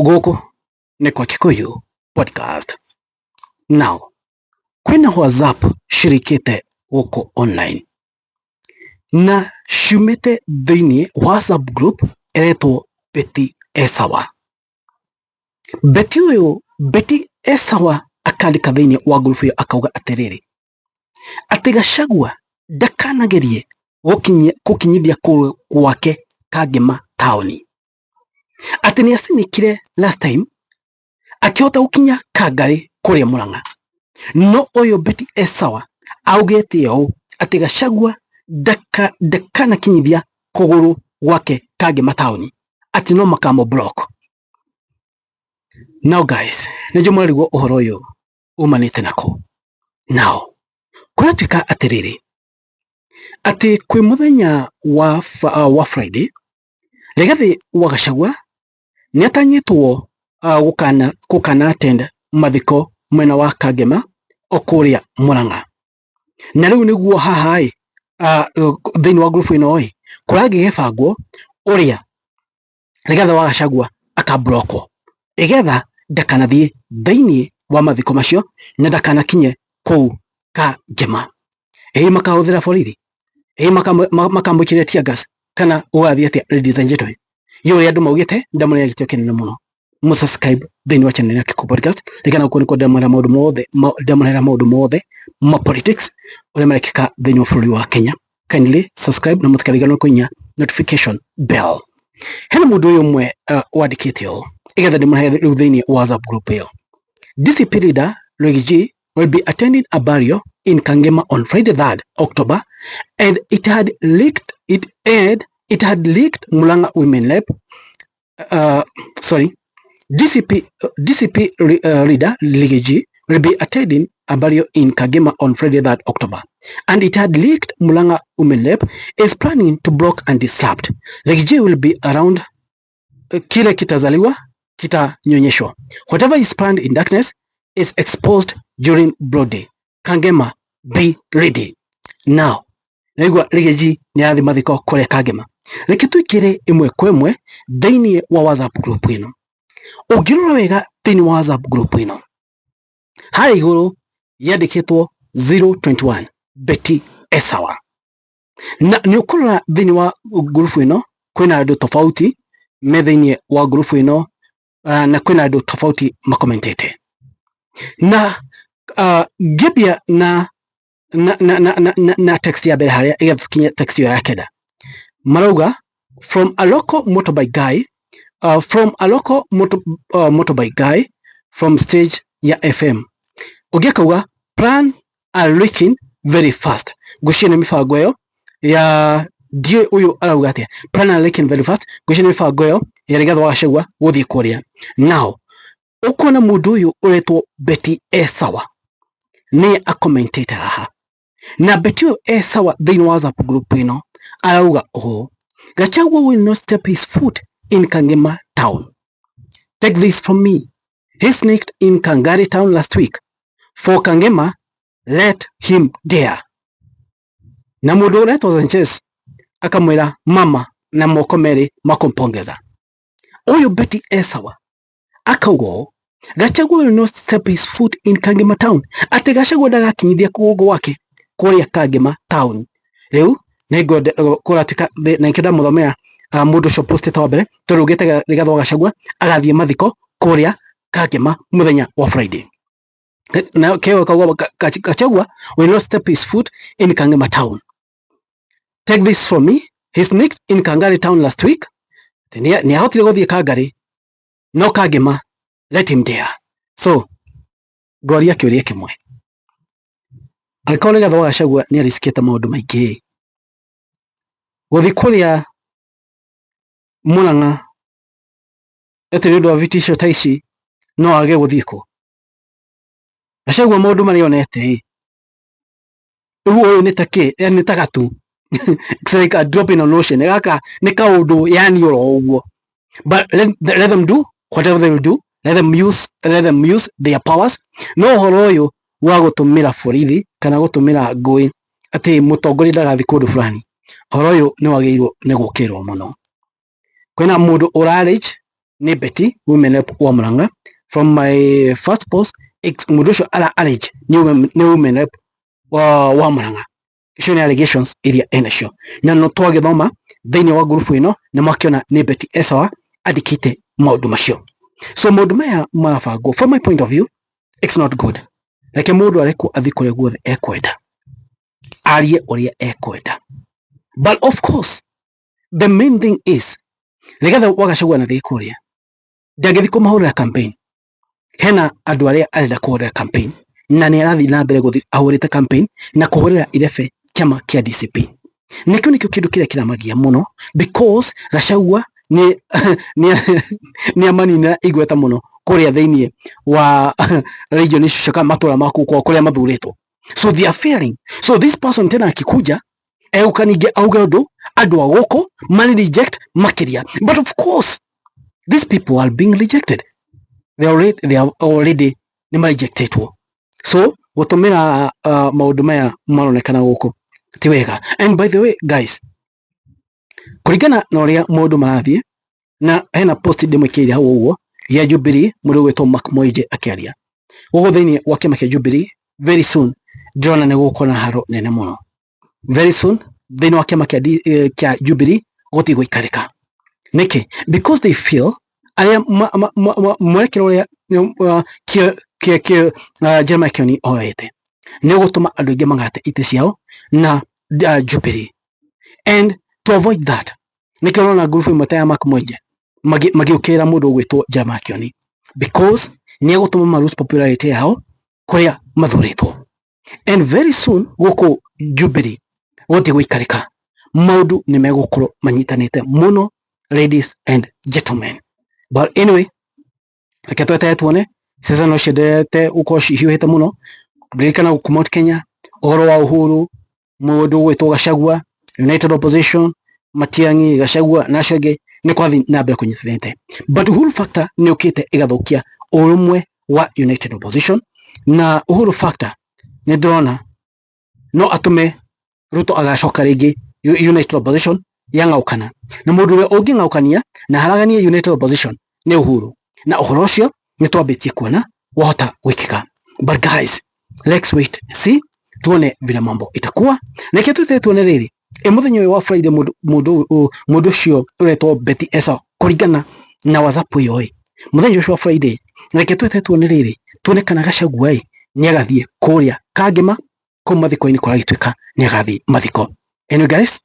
Goko ni kwa Kikuyu podcast. Now, kwina WhatsApp shirikite goko online. Na shumite dhini WhatsApp group eretwo Beti Esawa. Beti Esawa akandika dhini wa group yo akauga atiriri. Ati Gachagua ndakanagerie gukinyithia gwake Kangema taoni. Ati ni asinikire last time akihota gukinya Kangari kuria Muranga. No oyo Beti Esawa augete yo ati Gachagua ndakanakinyithia kuguru gwake Kangema taoni. Ati no makamo block. Now guys, nejo mwarigwo uhoro yo umanite nako. Now, kuna twika atiriri. Ati kwi muthenya wa Friday, Rigathi wa Gachagua ni atanyitwo gukana attend mathiko mwena wa Kangema okuria Muranga. Na riu niguo haha thini wa group ino kuragi gebangwo uria Rigathi wa Gachagua akabloko igetha ndakanathie thini wa mathiko macio na ndakanakinye kou Kangema. Makahuthira borithi, makamwikire tear gas kana ugathie atia. Ladies and gentlemen, yuri andu maugite ndamune gitio kinene muno. Subscribe thini wa channel ya Kikuyu podcast likana uko niko ndamara maundu mothe ma politics ule marekeka thini wa bũrũri wa Kenya. Kindly subscribe na mutakarigano kuinya notification bell. Hena mundu uyu mwe wandikite yo igetha ndimũhe riu thini wa WhatsApp group yo. DCP leader Urîa will be attending a burial in Kangema on Friday 3rd October, and it had leaked Muranga women lab. DCP leader Urîa will be attending a burial in Kangema on Friday 3rd October, and it had leaked Muranga women lab is planning to block and disrupt. Urîa will be around. Kile kitazaliwa kitanyonyeshwa. Whatever is planned in darkness is exposed during broad day. Kangema, be ready. Now, naigua Urîa ni athi mathiko kuria Kangema. Reke twikire imwe kwa imwe thini wa WhatsApp group ino. Ungirora wega thini wa WhatsApp group ino, hari iguru yandikitwo 021 Beti Esawa. Na ni ukurora thini wa group ino kwina andu tofauti me thini wa group ino, na kwina andu tofauti makomentete. Na gibia na text ya mbere haria igakinya text ya kenda. Marauga from a local motorbike guy from stage ya FM. Ugekauga plan are leaking very fast. Gushine mifango yo ya die uyu arauga atia plan are leaking very fast. Gushine mifango yo ya Rigathi wa Gachagua guthii kuria. Now, ukona mundu uyu uretwo Beti Esawa ni a commentator haha. Na Beti Esawa thini wa WhatsApp group ino arauga Gachagua will not step his foot in Kangema town. Take this from me. He sneaked in Kangari town last week. For Kangema, let him dare. Na mundu uretwo Sanchez akamwira mama na moko meri makompongeza. Uyu Beti Esawa akauga Gachagua will not step his foot in Kangema town. Ati Gachagua ndagakinyithia kugugu wake kuria Kangema town. Riu nego kuratika na ikida muthomea mundu sho post ta mbere turugite Rigathi wa Gachagua agathie mathiko kuria Kangema muthenya wa Friday. Na keo kagwa Gachagua will not step his foot in Kangema town. Take this from me. He sneaked in Kangari town last week. Ni ahotire guthie Kangari, no Kangema, let him dare. So, goria kiuria kimwe. Akore Rigathi wa Gachagua ni arisikite maundu maingi. Guthii kuria Muranga eti ndu wa vitisho taici no age guthii ku. Gachagua maundu mari onete uyu ni take ni tagatu. It's like a drop in an ocean. Gaka ni kaundu yani oro uguo. But let them do whatever they will do. Let them use their powers. No horo uyu wa gutumira borithi kana gutumira ngui ati mutongori ndagathi kundu fulani. Horo uyu ni wagiirwo ni gukirwo muno. Kwina mundu urarage ni Betty women rep wa Muranga. From my first post mudosho ala allege ni women rep wa Muranga. Icio ni allegations iria enacio na no twagithoma thiini wa group ino ni makiona ni Betty Esawa adikite maundu macio. So maundu maya marabangwo, from my point of view it's not good. Like mundu ariko athi kuria guothe ekwenda arie uria ekwenda, but of course the main thing is nigetha Gachagua na thi kuria ndagithi kumahurira campaign. Hena andu aria arenda kuhurira campaign na ni arathi na mbere guthi ahurite campaign na kuhurira irebe kiama kia DCP. Nikio kindu kiria kiramagia muno because Gachagua ni amanina igweta muno kuria thiini wa region icio matura maku kuria mathuritwo. So they are failing. So this person tena akikuja eukanige auga andu agoko mani reject makiria. But of course these people are being rejected. They are already ni rejected. So gutumira maundu maya maronekana guku ti wega. And by the way guys, kurigana na uria maundu marathie na hena post ndimwikiria hau uguo ya Jubilee mundu wetwo Makmoije akiaria ugo thiini wa kiama kia Jubilee very soon ndrona ni gukona haro nene muno. Very soon thiini wa kiama kia Jubilee guti guikarika niki because they feel aria mwekero uria Jeremiah Kioni oete ni gutuma andu ingi magate ite ciao na Jubilee. And to avoid that nikirona na group imwe ya Makmoije magiukira mundu gwitwo Jeremiah Kioni because ni gutuma marus popularity yao kuria mathuritwo. And very soon guku Jubilee guti guikarika maundu ni megukorwo manyitanite muno, ladies and gentlemen. But anyway, aketwete tuone sasa no shedete ukoshi hiuhete muno birikana kumot Kenya oro wa uhuru mundu gwitwo Gachagua United Opposition Matiang'i Gachagua na Shege ni kwathi na mbere kunyitithete. But Uhuru factor ni ukite igathukia urumwe wa United Opposition na Uhuru factor ni drona no atume Ruto agacoka ringi United Opposition yangaukana na mundu we ungingaukania na haraganie United Opposition ni Uhuru na uhoro ucio ni twambitie kuona wahota gwikika. But guys, let's wait see tuone vile mambo itakuwa na kitu tuone riri muthenyo wa Friday mundu cio uretwo Betty Esawa kurigana na WhatsApp yo muthenyo wa Friday na kitu tuone riri tuone kana Gachagua ni agathie kuria Kangema kuma thiko-ini kuragituika ni agathie mathiko. Anyway guys,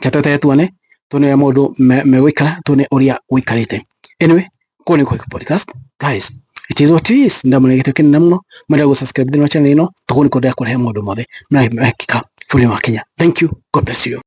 kitu tuone mundu megwikara tuone uria wikarite. Anyway, kuni kwa podcast guys, it is what it is. Ndamune gitu kinene muno mwenda go subscribe thini wa channel ino tukuni kodea kurehe mundu mothe na mekika bũrũri wa Kenya. Thank you, God bless you.